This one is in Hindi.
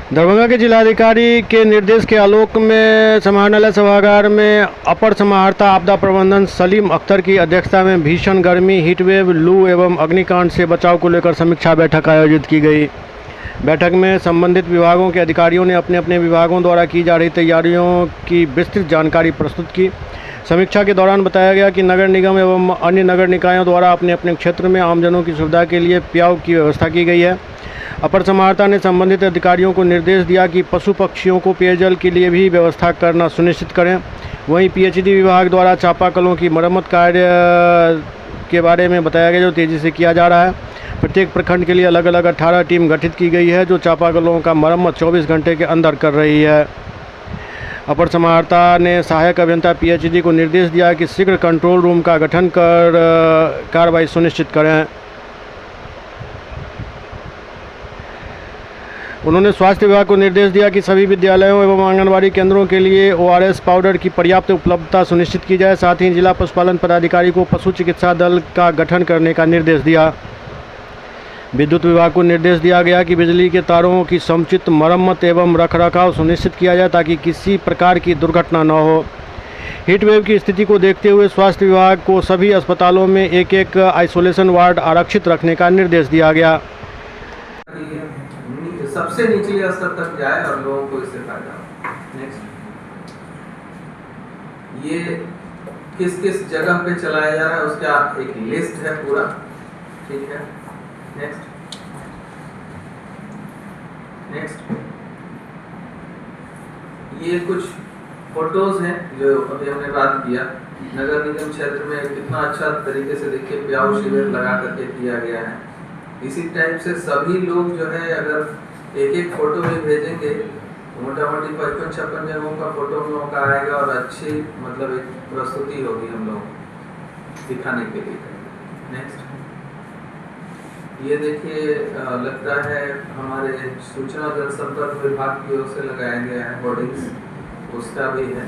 दरभंगा के जिलाधिकारी के निर्देश के आलोक में समाहरणालय सभागार में अपर समाहर्ता आपदा प्रबंधन सलीम अख्तर की अध्यक्षता में भीषण गर्मी, हीटवेव, लू एवं अग्निकांड से बचाव को लेकर समीक्षा बैठक आयोजित की गई। बैठक में संबंधित विभागों के अधिकारियों ने अपने अपने विभागों द्वारा की जा रही तैयारियों की विस्तृत जानकारी प्रस्तुत की। समीक्षा के दौरान बताया गया कि नगर निगम एवं अन्य नगर निकायों द्वारा अपने अपने क्षेत्र में आमजनों की सुविधा के लिए प्याऊ की व्यवस्था की गई है। अपर समाहर्ता ने संबंधित अधिकारियों को निर्देश दिया कि पशु पक्षियों को पेयजल के लिए भी व्यवस्था करना सुनिश्चित करें। वहीं पीएचईडी विभाग द्वारा चापाकलों की मरम्मत कार्य के बारे में बताया गया, जो तेज़ी से किया जा रहा है। प्रत्येक प्रखंड के लिए अलग अलग 18 टीम गठित की गई है, जो चापाकलों का मरम्मत 24 घंटे के अंदर कर रही है। अपर समाहर्ता ने सहायक अभियंता पीएचईडी को निर्देश दिया कि शीघ्र कंट्रोल रूम का गठन कर कार्रवाई सुनिश्चित करें। उन्होंने स्वास्थ्य विभाग को निर्देश दिया कि सभी विद्यालयों एवं आंगनबाड़ी केंद्रों के लिए ओआरएस पाउडर की पर्याप्त उपलब्धता सुनिश्चित की जाए। साथ ही जिला पशुपालन पदाधिकारी को पशु चिकित्सा दल का गठन करने का निर्देश दिया। विद्युत विभाग को निर्देश दिया गया कि बिजली के तारों की समुचित मरम्मत एवं रखरखाव सुनिश्चित किया जाए ताकि किसी प्रकार की दुर्घटना न हो। हीटवेव की स्थिति को देखते हुए स्वास्थ्य विभाग को सभी अस्पतालों में एक एक आइसोलेशन वार्ड आरक्षित रखने का निर्देश दिया गया। सबसे निचले स्तर तक जाए और लोगों को इससे फायदा हो। नेक्स्ट, ये किस किस जगह पे चलाया जा रहा है उसका एक लिस्ट है पूरा, ठीक है। नेक्स्ट नेक्स्ट ये कुछ फोटोज हैं जो अभी हमने बात किया। नगर निगम क्षेत्र में कितना अच्छा तरीके से देखिए प्याऊ शिविर लगा करके किया गया है। इसी टाइप से सभी लोग जो है अगर एक एक फोटो भी भेजेंगे तो मोटा मोटी 55-56 जगहों का फोटो हम लोगों का आएगा और अच्छी मतलब एक प्रस्तुति होगी हम लोग दिखाने के लिए। नेक्स्ट, ये देखिए लगता है हमारे सूचना जनसंपर्क विभाग की ओर से लगाया गया है होर्डिंग्स, उसका भी है।